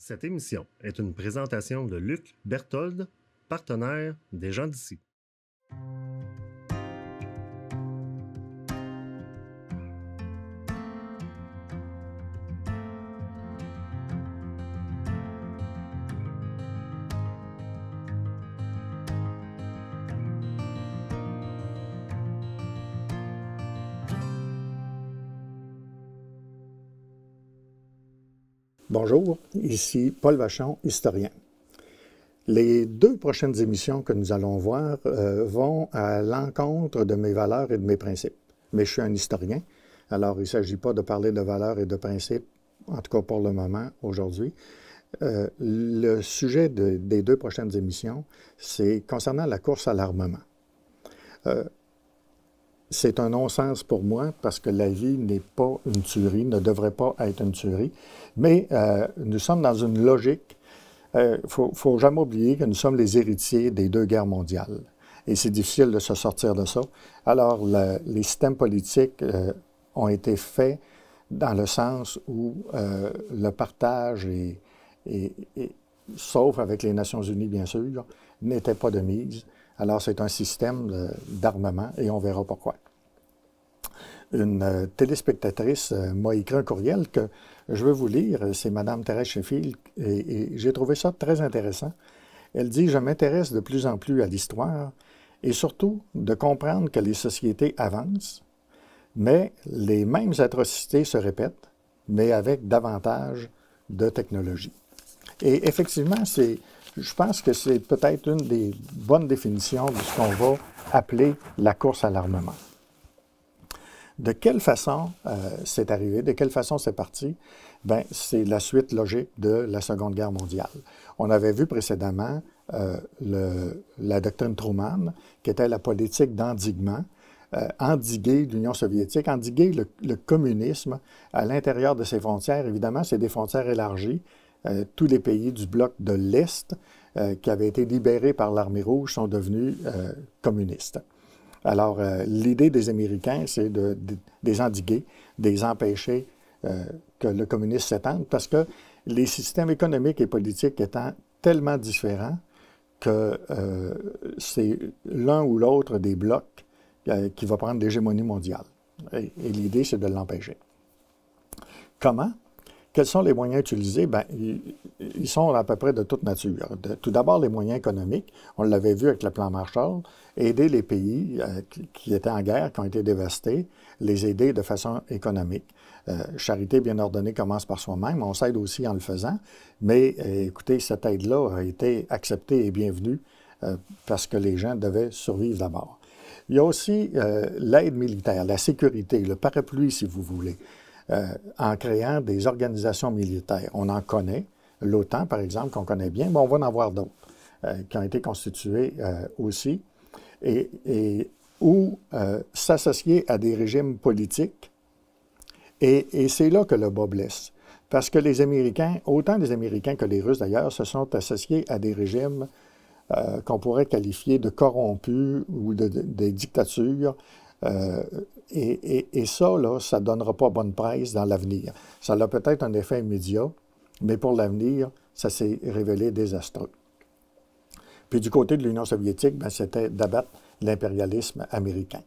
Cette émission est une présentation de Luc Berthold, partenaire des gens d'ici. Bonjour, ici Paul Vachon, historien. Les deux prochaines émissions que nous allons voir vont à l'encontre de mes valeurs et de mes principes. Mais je suis un historien, alors il ne s'agit pas de parler de valeurs et de principes, en tout cas pour le moment, aujourd'hui. Le sujet des deux prochaines émissions, c'est concernant la course à l'armement. C'est un non-sens pour moi parce que la vie n'est pas une tuerie, ne devrait pas être une tuerie. Mais nous sommes dans une logique. Il ne faut jamais oublier que nous sommes les héritiers des deux guerres mondiales. Et c'est difficile de se sortir de ça. Alors, les systèmes politiques ont été faits dans le sens où le partage, sauf avec les Nations unies, bien sûr, n'était pas de mise. Alors, c'est un système d'armement et on verra pourquoi. Une téléspectatrice m'a écrit un courriel que je veux vous lire. C'est Mme Thérèse Sheffield et j'ai trouvé ça très intéressant. Elle dit « Je m'intéresse de plus en plus à l'histoire et surtout de comprendre que les sociétés avancent, mais les mêmes atrocités se répètent, mais avec davantage de technologie. » Et effectivement, je pense que c'est peut-être une des bonnes définitions de ce qu'on va appeler la course à l'armement. De quelle façon c'est arrivé, de quelle façon c'est parti? Bien, c'est la suite logique de la Seconde Guerre mondiale. On avait vu précédemment la doctrine Truman, qui était la politique d'endiguement, endiguer l'Union soviétique, endiguer le communisme à l'intérieur de ses frontières. Évidemment, c'est des frontières élargies. Tous les pays du bloc de l'Est qui avaient été libérés par l'Armée rouge sont devenus communistes. Alors, l'idée des Américains, c'est de les endiguer, de les empêcher que le communisme s'étende, parce que les systèmes économiques et politiques étant tellement différents que c'est l'un ou l'autre des blocs qui va prendre l'hégémonie mondiale. Et l'idée, c'est de l'empêcher. Comment? Quels sont les moyens utilisés? Bien, ils sont à peu près de toute nature. Tout d'abord, les moyens économiques. On l'avait vu avec le plan Marshall. Aider les pays qui étaient en guerre, qui ont été dévastés, les aider de façon économique. Charité bien ordonnée commence par soi-même. On s'aide aussi en le faisant. Mais écoutez, cette aide-là a été acceptée et bienvenue parce que les gens devaient survivre d'abord. Il y a aussi l'aide militaire, la sécurité, le parapluie, si vous voulez. En créant des organisations militaires. On en connaît, l'OTAN, par exemple, qu'on connaît bien, mais on va en voir d'autres qui ont été constituées aussi, ou s'associer à des régimes politiques. Et c'est là que le bas blesse. Parce que les Américains, autant les Américains que les Russes d'ailleurs, se sont associés à des régimes qu'on pourrait qualifier de corrompus ou de dictatures. Et ça, là, ça ne donnera pas bonne presse dans l'avenir. Ça a peut-être un effet immédiat, mais pour l'avenir, ça s'est révélé désastreux. Puis du côté de l'Union soviétique, bien, c'était d'abattre l'impérialisme américain.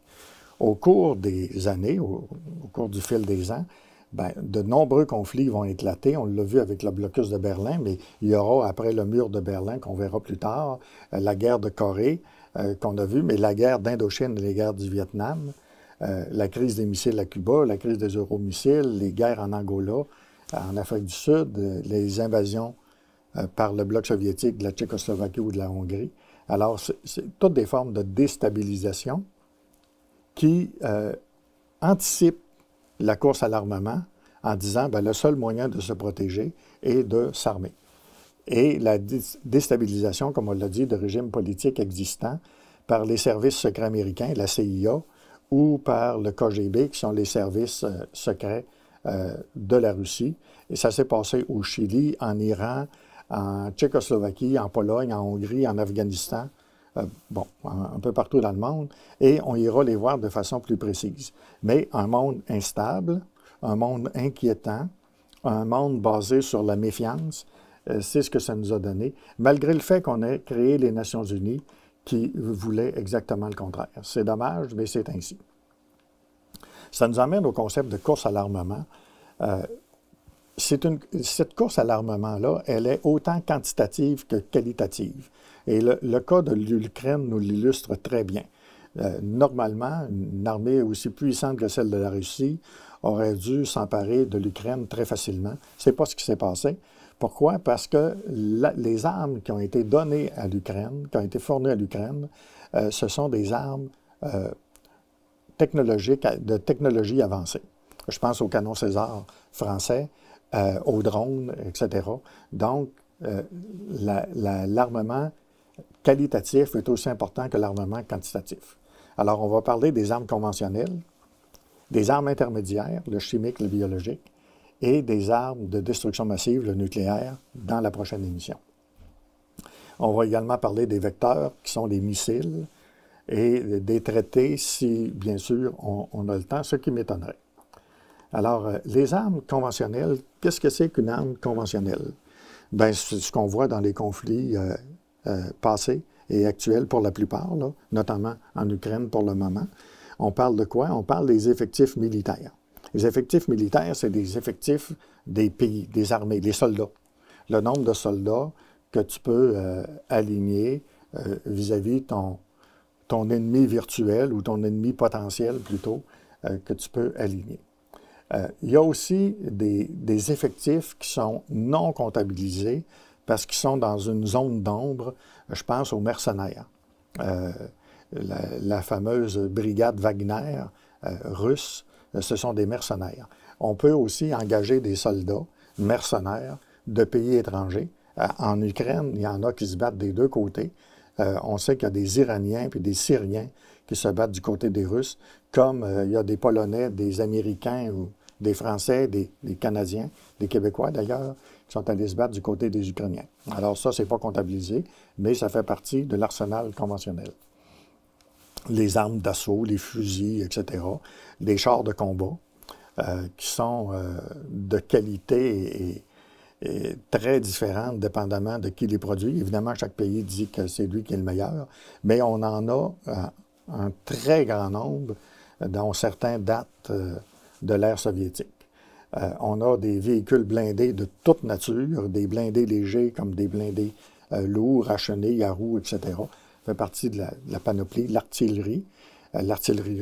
Au cours des années, au cours du fil des ans, bien, de nombreux conflits vont éclater. On l'a vu avec le blocus de Berlin, mais il y aura, après le mur de Berlin, qu'on verra plus tard, la guerre de Corée, qu'on a vue, mais la guerre d'Indochine et les guerres du Vietnam, la crise des missiles à Cuba, la crise des euromissiles, les guerres en Angola, en Afrique du Sud, les invasions par le bloc soviétique de la Tchécoslovaquie ou de la Hongrie. Alors, c'est toutes des formes de déstabilisation qui anticipent la course à l'armement en disant bien, le seul moyen de se protéger est de s'armer. Et la déstabilisation, comme on l'a dit, de régimes politiques existants par les services secrets américains, la CIA, ou par le KGB, qui sont les services secrets de la Russie. Et ça s'est passé au Chili, en Iran, en Tchécoslovaquie, en Pologne, en Hongrie, en Afghanistan, un peu partout dans le monde, et on ira les voir de façon plus précise. Mais un monde instable, un monde inquiétant, un monde basé sur la méfiance, c'est ce que ça nous a donné, malgré le fait qu'on ait créé les Nations unies qui voulaient exactement le contraire. C'est dommage, mais c'est ainsi. Ça nous amène au concept de course à l'armement. Cette course à l'armement-là, elle est autant quantitative que qualitative. Et le cas de l'Ukraine nous l'illustre très bien. Normalement, une armée aussi puissante que celle de la Russie aurait dû s'emparer de l'Ukraine très facilement. Ce n'est pas ce qui s'est passé. Pourquoi? Parce que les armes qui ont été données à l'Ukraine, qui ont été fournies à l'Ukraine, ce sont des armes technologiques, de technologie avancée. Je pense au canon César français, aux drones, etc. Donc, l'armement qualitatif est aussi important que l'armement quantitatif. Alors, on va parler des armes conventionnelles, des armes intermédiaires, le chimique, le biologique, et des armes de destruction massive, le nucléaire, dans la prochaine émission. On va également parler des vecteurs, qui sont les missiles, et des traités, si, bien sûr, on a le temps, ce qui m'étonnerait. Alors, les armes conventionnelles, qu'est-ce que c'est qu'une arme conventionnelle? Bien, c'est ce qu'on voit dans les conflits passés et actuels pour la plupart, là, notamment en Ukraine pour le moment. On parle de quoi? On parle des effectifs militaires. Les effectifs militaires, c'est des effectifs des pays, des armées, des soldats. Le nombre de soldats que tu peux aligner vis-à-vis ton ennemi virtuel ou ton ennemi potentiel plutôt que tu peux aligner. Il y a aussi des effectifs qui sont non comptabilisés parce qu'ils sont dans une zone d'ombre. Je pense aux mercenaires. La fameuse brigade Wagner russe, ce sont des mercenaires. On peut aussi engager des soldats mercenaires de pays étrangers. En Ukraine, il y en a qui se battent des deux côtés. On sait qu'il y a des Iraniens et des Syriens qui se battent du côté des Russes, comme il y a des Polonais, des Américains, ou des Français, des Canadiens, des Québécois d'ailleurs, qui sont allés se battre du côté des Ukrainiens. Alors ça, ce n'est pas comptabilisé, mais ça fait partie de l'arsenal conventionnel. Les armes d'assaut, les fusils, etc., les chars de combat, qui sont de qualité et très différentes, dépendamment de qui les produit. Évidemment, chaque pays dit que c'est lui qui est le meilleur, mais on en a un très grand nombre, dont certains datent de l'ère soviétique. On a des véhicules blindés de toute nature, des blindés légers comme des blindés lourds, à chenilles, à roues, etc. Ça fait partie de la panoplie. L'artillerie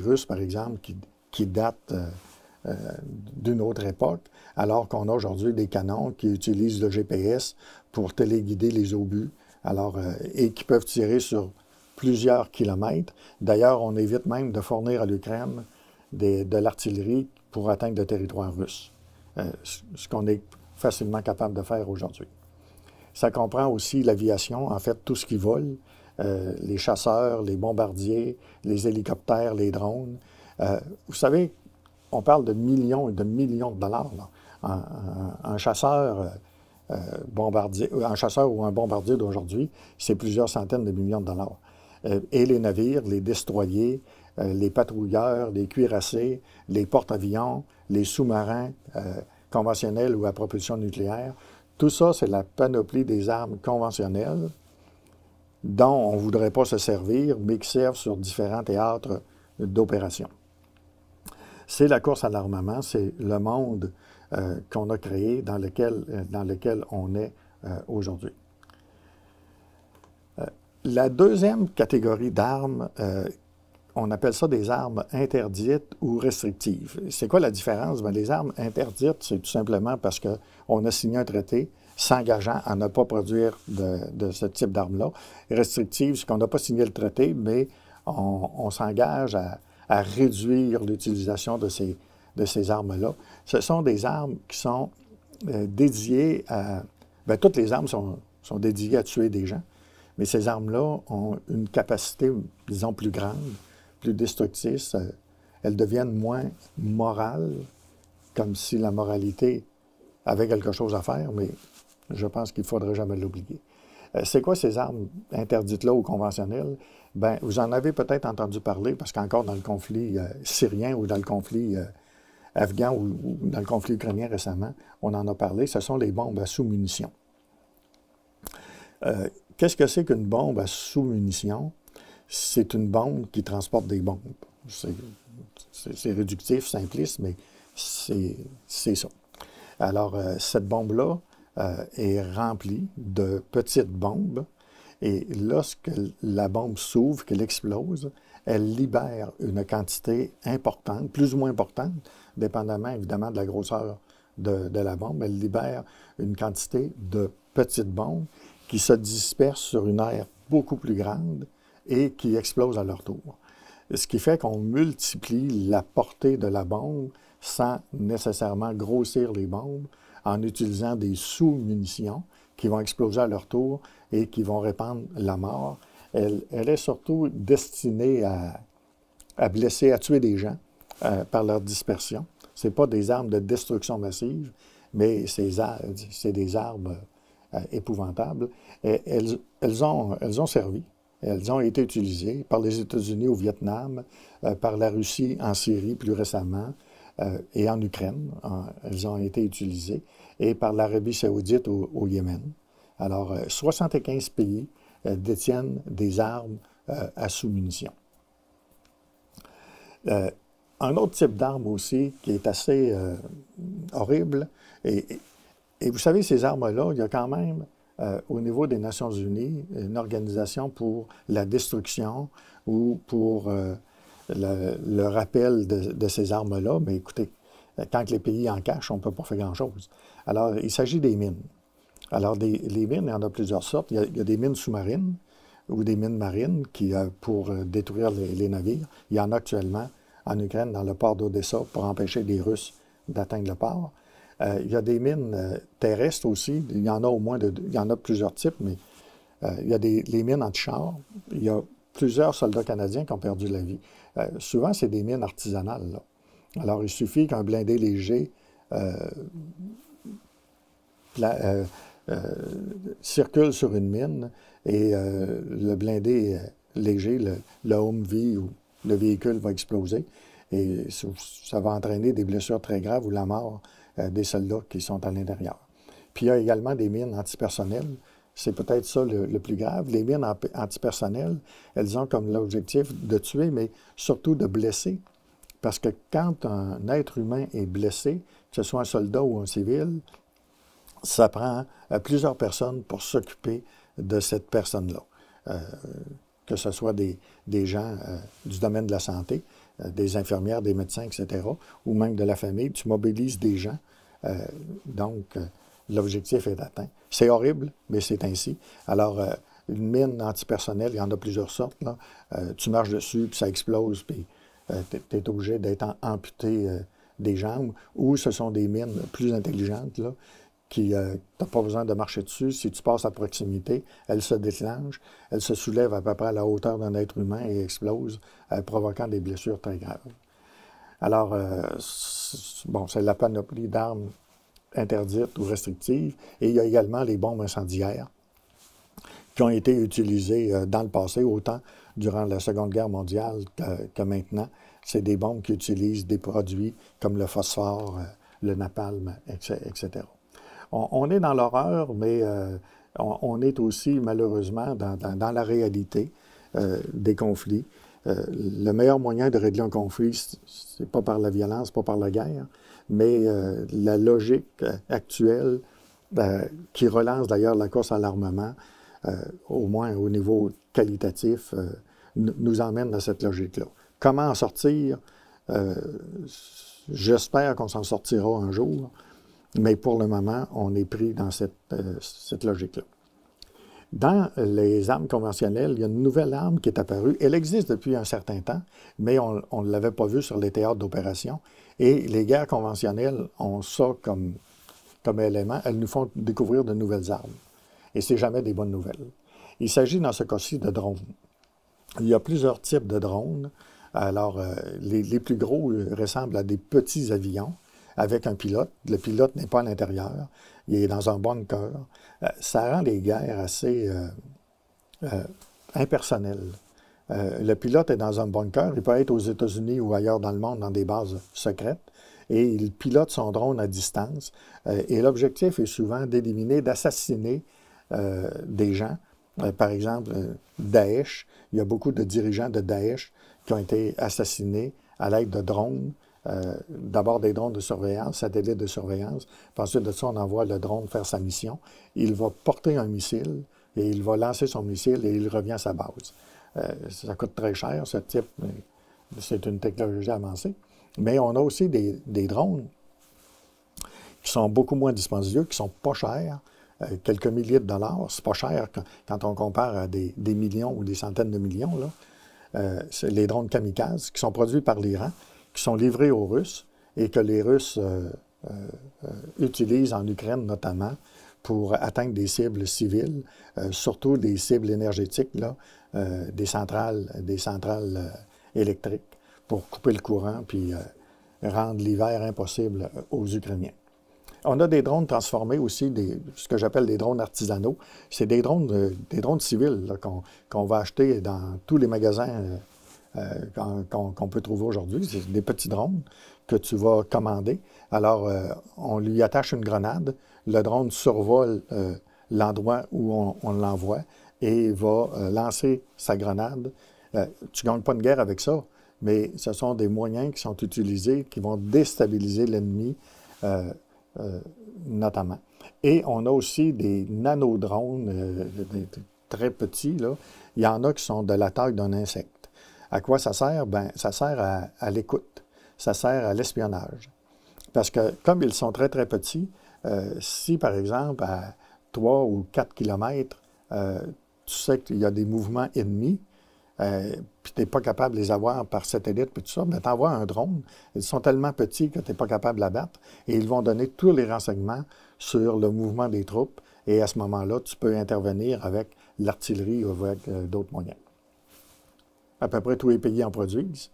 russe, par exemple, qui date d'une autre époque, alors qu'on a aujourd'hui des canons qui utilisent le GPS pour téléguider les obus, et qui peuvent tirer sur plusieurs kilomètres. D'ailleurs, on évite même de fournir à l'Ukraine de l'artillerie pour atteindre le territoire russe, ce qu'on est facilement capable de faire aujourd'hui. Ça comprend aussi l'aviation, en fait, tout ce qui vole, les chasseurs, les bombardiers, les hélicoptères, les drones. Vous savez, on parle de millions et de millions de dollars. Là. Un chasseur ou un bombardier d'aujourd'hui, c'est plusieurs centaines de millions de dollars. Et les navires, les destroyers, les patrouilleurs, les cuirassés, les porte-avions, les sous-marins conventionnels ou à propulsion nucléaire, tout ça, c'est la panoplie des armes conventionnelles dont on ne voudrait pas se servir, mais qui servent sur différents théâtres d'opération. C'est la course à l'armement, c'est le monde qu'on a créé, dans lequel on est aujourd'hui. La deuxième catégorie d'armes, on appelle ça des armes interdites ou restrictives. C'est quoi la différence? Bien, les armes interdites, c'est tout simplement parce qu'on a signé un traité s'engageant à ne pas produire de ce type d'armes-là. Restrictives, c'est qu'on n'a pas signé le traité, mais on s'engage à réduire l'utilisation de ces armes-là. Ce sont des armes qui sont dédiées à... Bien, toutes les armes sont dédiées à tuer des gens, mais ces armes-là ont une capacité, disons, plus grande, plus destructrice. Elles deviennent moins morales, comme si la moralité avait quelque chose à faire, mais je pense qu'il ne faudrait jamais l'oublier. C'est quoi ces armes interdites-là ou conventionnelles? Bien, vous en avez peut-être entendu parler, parce qu'encore dans le conflit syrien ou dans le conflit afghan ou dans le conflit ukrainien récemment, on en a parlé, ce sont les bombes à sous-munitions. Qu'est-ce que c'est qu'une bombe à sous-munitions? C'est une bombe qui transporte des bombes. C'est réductif, simpliste, mais c'est ça. Alors, cette bombe-là est remplie de petites bombes, et lorsque la bombe s'ouvre, qu'elle explose, elle libère une quantité importante, plus ou moins importante, dépendamment évidemment de la grosseur de la bombe. Elle libère une quantité de petites bombes qui se dispersent sur une aire beaucoup plus grande et qui explosent à leur tour. Ce qui fait qu'on multiplie la portée de la bombe sans nécessairement grossir les bombes en utilisant des sous-munitions qui vont exploser à leur tour et qui vont répandre la mort. Elle est surtout destinée à blesser, à tuer des gens par leur dispersion. Ce n'est pas des armes de destruction massive, mais c'est des armes épouvantables. Et elles ont servi. Elles ont été utilisées par les États-Unis au Vietnam, par la Russie en Syrie plus récemment, et en Ukraine. Elles ont été utilisées, et par l'Arabie saoudite au Yémen. Alors, 75 pays détiennent des armes à sous-munitions. Un autre type d'arme aussi qui est assez horrible, et vous savez, ces armes-là, il y a quand même, au niveau des Nations unies, une organisation pour la destruction ou pour le rappel de ces armes-là. Mais écoutez, quand les pays en cachent, on ne peut pas faire grand-chose. Alors, il s'agit des mines. Alors, les mines, il y en a plusieurs sortes. Il y a des mines sous-marines ou des mines marines pour détruire les navires. Il y en a actuellement en Ukraine, dans le port d'Odessa, pour empêcher les Russes d'atteindre le port. Il y a des mines terrestres aussi. Il y en a il y en a plusieurs types, mais il y a les mines anti-chars. Il y a plusieurs soldats canadiens qui ont perdu la vie. Souvent, c'est des mines artisanales, là. Alors, il suffit qu'un blindé léger circule sur une mine et le blindé léger, le Humvee ou le véhicule va exploser, et ça va entraîner des blessures très graves ou la mort des soldats qui sont à l'intérieur. Puis il y a également des mines antipersonnelles. C'est peut-être ça le plus grave. Les mines antipersonnelles, elles ont comme l'objectif de tuer, mais surtout de blesser. Parce que quand un être humain est blessé, que ce soit un soldat ou un civil, ça prend plusieurs personnes pour s'occuper de cette personne-là. Que ce soit des gens du domaine de la santé, des infirmières, des médecins, etc., ou même de la famille. Tu mobilises des gens. Donc, l'objectif est atteint. C'est horrible, mais c'est ainsi. Alors, une mine antipersonnelle, il y en a plusieurs sortes, là. Tu marches dessus, puis ça explose, puis tu es obligé d'être amputé des jambes. Ou ce sont des mines plus intelligentes, là, qui n'ont pas besoin de marcher dessus. Si tu passes à proximité, elles se déclenchent, elles se soulèvent à peu près à la hauteur d'un être humain et explosent, provoquant des blessures très graves. Alors, bon, c'est la panoplie d'armes interdites ou restrictives. Et il y a également les bombes incendiaires qui ont été utilisées dans le passé, autant durant la Seconde Guerre mondiale que maintenant. C'est des bombes qui utilisent des produits comme le phosphore, le napalm, etc. On est dans l'horreur, mais on est aussi, malheureusement, dans la réalité des conflits. Le meilleur moyen de régler un conflit, c'est pas par la violence, pas par la guerre, mais la logique actuelle, qui relance d'ailleurs la course à l'armement, au moins au niveau qualitatif, nous emmène dans cette logique-là. Comment en sortir? J'espère qu'on s'en sortira un jour, mais pour le moment, on est pris dans cette logique-là. Dans les armes conventionnelles, il y a une nouvelle arme qui est apparue. Elle existe depuis un certain temps, mais on ne l'avait pas vue sur les théâtres d'opération. Et les guerres conventionnelles ont ça comme élément. Elles nous font découvrir de nouvelles armes. Et ce n'est jamais des bonnes nouvelles. Il s'agit dans ce cas-ci de drones. Il y a plusieurs types de drones. Alors, les plus gros ressemblent à des petits avions avec un pilote. Le pilote n'est pas à l'intérieur. Il est dans un bunker. Ça rend les guerres assez impersonnelles. Le pilote est dans un bunker. Il peut être aux États-Unis ou ailleurs dans le monde, dans des bases secrètes. Et il pilote son drone à distance. Et l'objectif est souvent d'éliminer, d'assassiner des gens. Par exemple, Daesh, il y a beaucoup de dirigeants de Daesh qui ont été assassinés à l'aide de drones. D'abord des drones de surveillance, satellites de surveillance. Puis ensuite de ça, on envoie le drone faire sa mission. Il va porter un missile et il va lancer son missile et il revient à sa base. Ça coûte très cher, ce type. C'est une technologie avancée. Mais on a aussi des drones qui sont beaucoup moins dispendieux, qui sont pas chers. Quelques milliers de dollars, c'est pas cher quand on compare à des millions ou des centaines de millions. C'est les drones kamikazes qui sont produits par l'Iran, qui sont livrés aux Russes et que les Russes utilisent en Ukraine notamment pour atteindre des cibles civiles, surtout des cibles énergétiques, là, des centrales électriques, pour couper le courant puis rendre l'hiver impossible aux Ukrainiens. On a des drones transformés aussi, ce que j'appelle des drones artisanaux. C'est des drones civils qu'on va acheter dans tous les magasins qu'on peut trouver aujourd'hui. C'est des petits drones que tu vas commander. Alors, on lui attache une grenade. Le drone survole l'endroit où on l'envoie et va lancer sa grenade. Tu ne gagnes pas une guerre avec ça, mais ce sont des moyens qui sont utilisés qui vont déstabiliser l'ennemi. Notamment. Et on a aussi des nanodrones très petits. Là. Il y en a qui sont de la taille d'un insecte. À quoi ça sert? Bien, ça sert à l'écoute. Ça sert à l'espionnage. Parce que comme ils sont très, très petits, si, par exemple, à 3 ou 4 kilomètres, tu sais qu'il y a des mouvements ennemis, puis tu n'es pas capable de les avoir par satellite, puis tout ça, mais tu envoies un drone. Ils sont tellement petits que tu n'es pas capable de la battre, et ils vont donner tous les renseignements sur le mouvement des troupes, et à ce moment-là, tu peux intervenir avec l'artillerie ou avec d'autres moyens. À peu près tous les pays en produisent,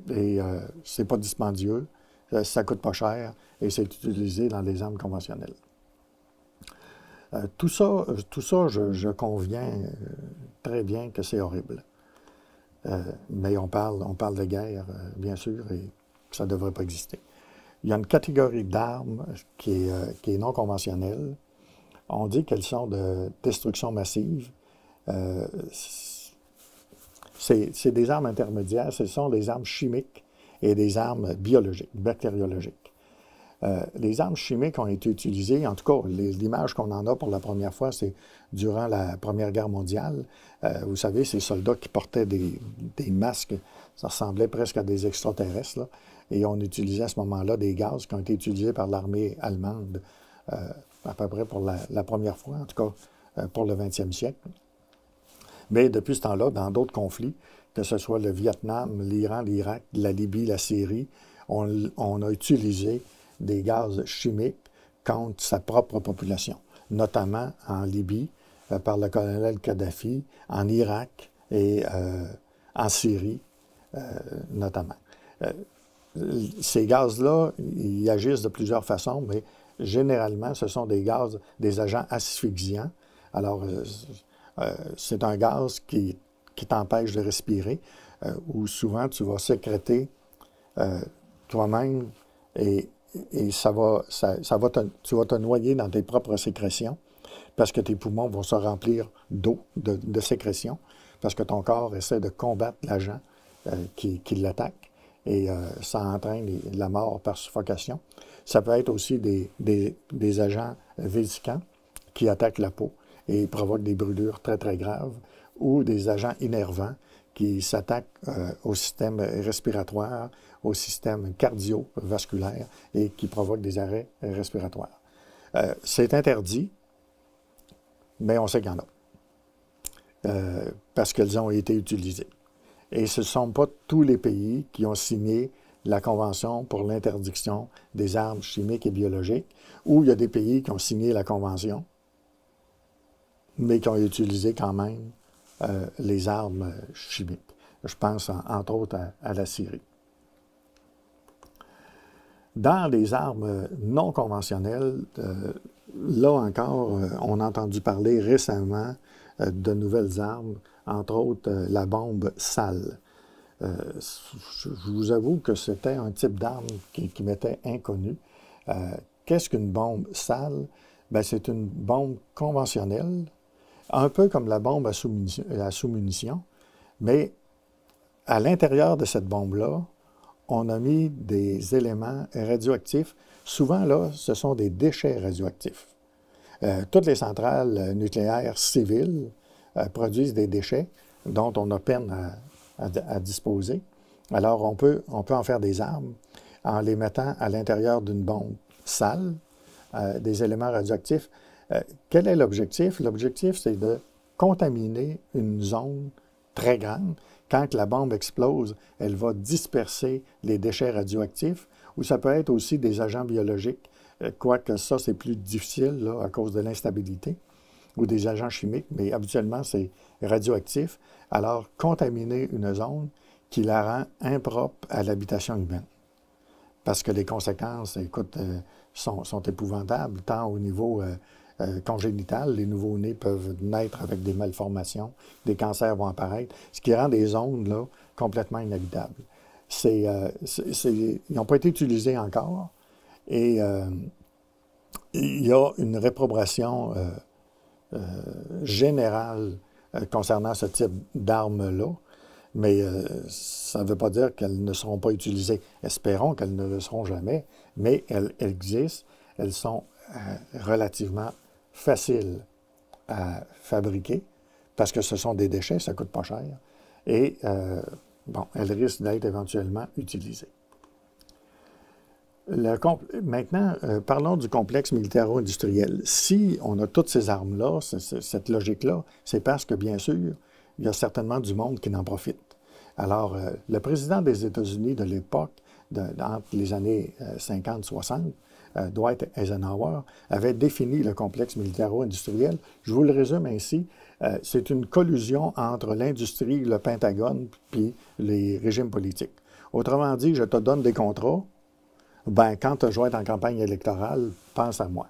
et c'est pas dispendieux, ça coûte pas cher, et c'est utilisé dans les armes conventionnelles. Tout ça, je conviens très bien que c'est horrible. Mais on parle de guerre, bien sûr, et ça ne devrait pas exister. Il y a une catégorie d'armes qui est non conventionnelle. On dit qu'elles sont de destruction massive. C'est des armes intermédiaires, ce sont des armes chimiques et des armes biologiques, bactériologiques. Les armes chimiques ont été utilisées, en tout cas, l'image qu'on en a pour la première fois, c'est durant la Première Guerre mondiale. Vous savez, ces soldats qui portaient des masques, ça ressemblait presque à des extraterrestres, là, et on utilisait à ce moment-là des gaz qui ont été utilisés par l'armée allemande à peu près pour la première fois, en tout cas pour le 20e siècle. Mais depuis ce temps-là, dans d'autres conflits, que ce soit le Vietnam, l'Iran, l'Irak, la Libye, la Syrie, on a utilisé des gaz chimiques contre sa propre population, notamment en Libye, par le colonel Kadhafi, en Irak et en Syrie, notamment. Ces gaz-là, ils agissent de plusieurs façons, mais généralement, ce sont des gaz, des agents asphyxiants. Alors, c'est un gaz qui t'empêche de respirer, où souvent tu vas sécréter toi-même et tu vas te noyer dans tes propres sécrétions parce que tes poumons vont se remplir d'eau, de sécrétions, parce que ton corps essaie de combattre l'agent qui l'attaque et ça entraîne la mort par suffocation. Ça peut être aussi des agents vésicants qui attaquent la peau et provoquent des brûlures très, très graves, ou des agents innervants qui s'attaquent au système respiratoire, au système cardiovasculaire et qui provoquent des arrêts respiratoires. C'est interdit, mais on sait qu'il y en a, parce qu'elles ont été utilisées. Et ce ne sont pas tous les pays qui ont signé la Convention pour l'interdiction des armes chimiques et biologiques, ou il y a des pays qui ont signé la Convention, mais qui ont utilisé quand même les armes chimiques. Je pense entre autres à la Syrie. Dans les armes non conventionnelles, là encore, on a entendu parler récemment de nouvelles armes, entre autres la bombe sale. Je vous avoue que c'était un type d'arme qui m'était inconnu. Qu'est-ce qu'une bombe sale? ben, c'est une bombe conventionnelle, un peu comme la bombe à sous-munitions, mais à l'intérieur de cette bombe-là, on a mis des éléments radioactifs. Souvent, là, ce sont des déchets radioactifs. Toutes les centrales nucléaires civiles produisent des déchets dont on a peine à disposer. Alors, on peut en faire des armes en les mettant à l'intérieur d'une bombe sale, des éléments radioactifs. Quel est l'objectif? L'objectif, c'est de contaminer une zone très grande. Quand la bombe explose, elle va disperser les déchets radioactifs, ou ça peut être aussi des agents biologiques, quoique ça, c'est plus difficile là, à cause de l'instabilité, ou des agents chimiques, mais habituellement, c'est radioactif. Alors, contaminer une zone qui la rend impropre à l'habitation humaine. Parce que les conséquences, écoute, sont épouvantables, tant au niveau congénital, les nouveau-nés peuvent naître avec des malformations, des cancers vont apparaître, ce qui rend des zones là, complètement inhabitables. Ils n'ont pas été utilisés encore, et il y a une réprobation générale concernant ce type d'armes-là, mais ça ne veut pas dire qu'elles ne seront pas utilisées. Espérons qu'elles ne le seront jamais, mais elles existent, elles sont relativement faciles à fabriquer, parce que ce sont des déchets, ça ne coûte pas cher, et bon, elles risquent d'être éventuellement utilisées. Maintenant, parlons du complexe militaro-industriel. Si on a toutes ces armes-là, cette logique-là, c'est parce que, bien sûr, il y a certainement du monde qui en profite. Alors, le président des États-Unis de l'époque, entre les années 50-60, Dwight Eisenhower, avait défini le complexe militaro-industriel. Je vous le résume ainsi. C'est une collusion entre l'industrie, le Pentagone, puis les régimes politiques. Autrement dit, je te donne des contrats, ben, quand je vais être en campagne électorale, pense à moi.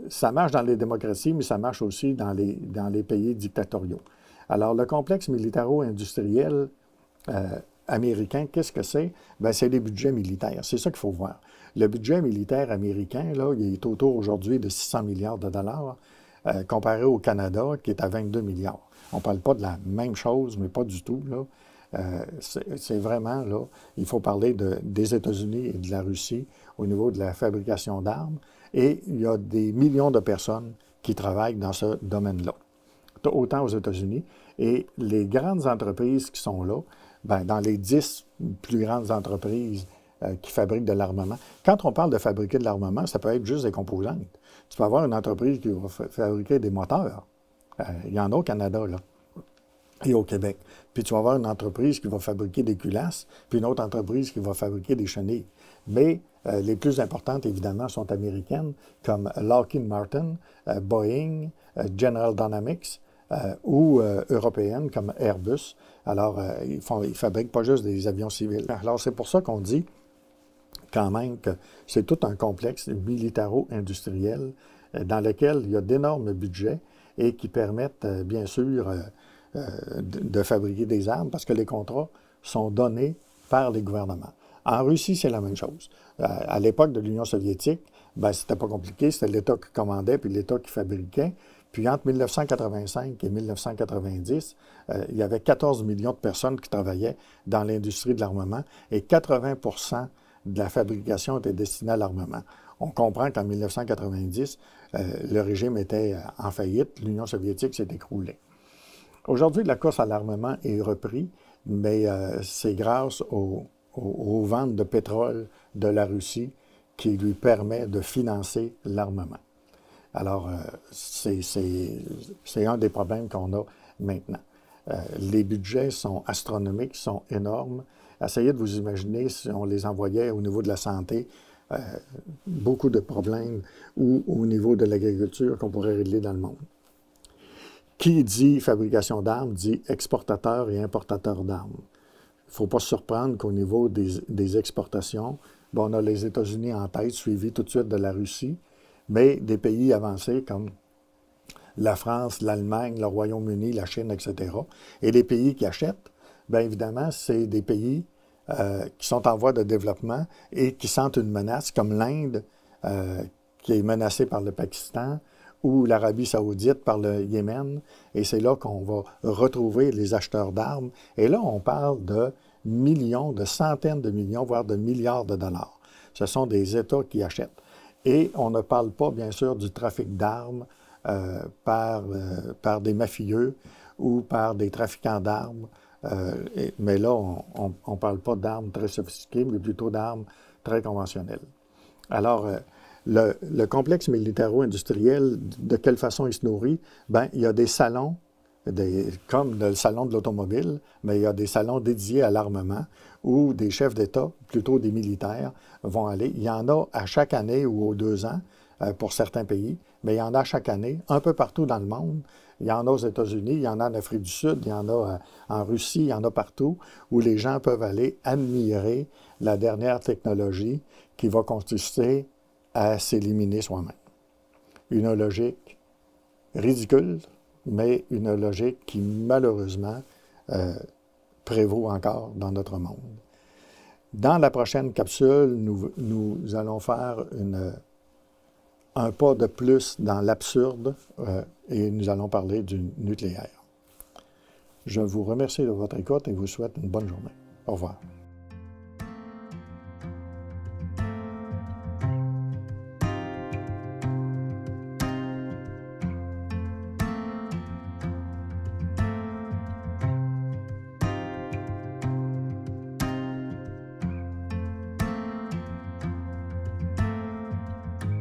Ça marche dans les démocraties, mais ça marche aussi dans les pays dictatoriaux. Alors, le complexe militaro-industriel américain, qu'est-ce que c'est? Bien, c'est les budgets militaires. C'est ça qu'il faut voir. Le budget militaire américain, là, il est autour aujourd'hui de 600 milliards de dollars, comparé au Canada, qui est à 22 milliards. On ne parle pas de la même chose, mais pas du tout, là. C'est vraiment, là, il faut parler des États-Unis et de la Russie au niveau de la fabrication d'armes. Et il y a des millions de personnes qui travaillent dans ce domaine-là, autant aux États-Unis. Et les grandes entreprises qui sont là, bien, dans les 10 plus grandes entreprises qui fabriquent de l'armement, quand on parle de fabriquer de l'armement, ça peut être juste des composantes. Tu peux avoir une entreprise qui va fabriquer des moteurs. Il y en a au Canada, là, et au Québec. Puis tu vas avoir une entreprise qui va fabriquer des culasses, puis une autre entreprise qui va fabriquer des chenilles. Mais les plus importantes, évidemment, sont américaines, comme Lockheed Martin, Boeing, General Dynamics, ou européennes, comme Airbus. Alors, ils fabriquent pas juste des avions civils. Alors, c'est pour ça qu'on dit quand même que c'est tout un complexe militaro-industriel dans lequel il y a d'énormes budgets et qui permettent, bien sûr, de fabriquer des armes parce que les contrats sont donnés par les gouvernements. En Russie, c'est la même chose. À l'époque de l'Union soviétique, ben, c'était pas compliqué, c'était l'État qui commandait puis l'État qui fabriquait. Puis entre 1985 et 1990, il y avait 14 millions de personnes qui travaillaient dans l'industrie de l'armement et 80% de la fabrication était destinée à l'armement. On comprend qu'en 1990, le régime était en faillite, l'Union soviétique s'est écroulée. Aujourd'hui, la course à l'armement est reprise, mais c'est grâce aux ventes de pétrole de la Russie qui lui permet de financer l'armement. Alors, c'est un des problèmes qu'on a maintenant. Les budgets sont astronomiques, sont énormes. Essayez de vous imaginer si on les envoyait au niveau de la santé, beaucoup de problèmes, ou au niveau de l'agriculture qu'on pourrait régler dans le monde. Qui dit fabrication d'armes dit exportateur et importateur d'armes. Il ne faut pas se surprendre qu'au niveau des exportations, bon, on a les États-Unis en tête, suivis tout de suite de la Russie, mais des pays avancés comme la France, l'Allemagne, le Royaume-Uni, la Chine, etc. Et les pays qui achètent, bien évidemment, c'est des pays qui sont en voie de développement et qui sentent une menace, comme l'Inde, qui est menacée par le Pakistan, ou l'Arabie saoudite par le Yémen, et c'est là qu'on va retrouver les acheteurs d'armes. Et là, on parle de millions, de centaines de millions, voire de milliards de dollars. Ce sont des États qui achètent. Et on ne parle pas, bien sûr, du trafic d'armes par des mafieux ou par des trafiquants d'armes. Mais là, on ne parle pas d'armes très sophistiquées, mais plutôt d'armes très conventionnelles. Alors, le complexe militaro-industriel, de quelle façon il se nourrit? Bien, il y a des salons, comme le salon de l'automobile, mais il y a des salons dédiés à l'armement où des chefs d'État, plutôt des militaires, vont aller. Il y en a à chaque année ou aux 2 ans pour certains pays, mais il y en a chaque année, un peu partout dans le monde. Il y en a aux États-Unis, il y en a en Afrique du Sud, il y en a en Russie, il y en a partout, où les gens peuvent aller admirer la dernière technologie qui va consister à s'éliminer soi-même. Une logique ridicule, mais une logique qui, malheureusement, prévaut encore dans notre monde. Dans la prochaine capsule, nous allons faire un pas de plus dans l'absurde et nous allons parler du nucléaire. Je vous remercie de votre écoute et vous souhaite une bonne journée. Au revoir.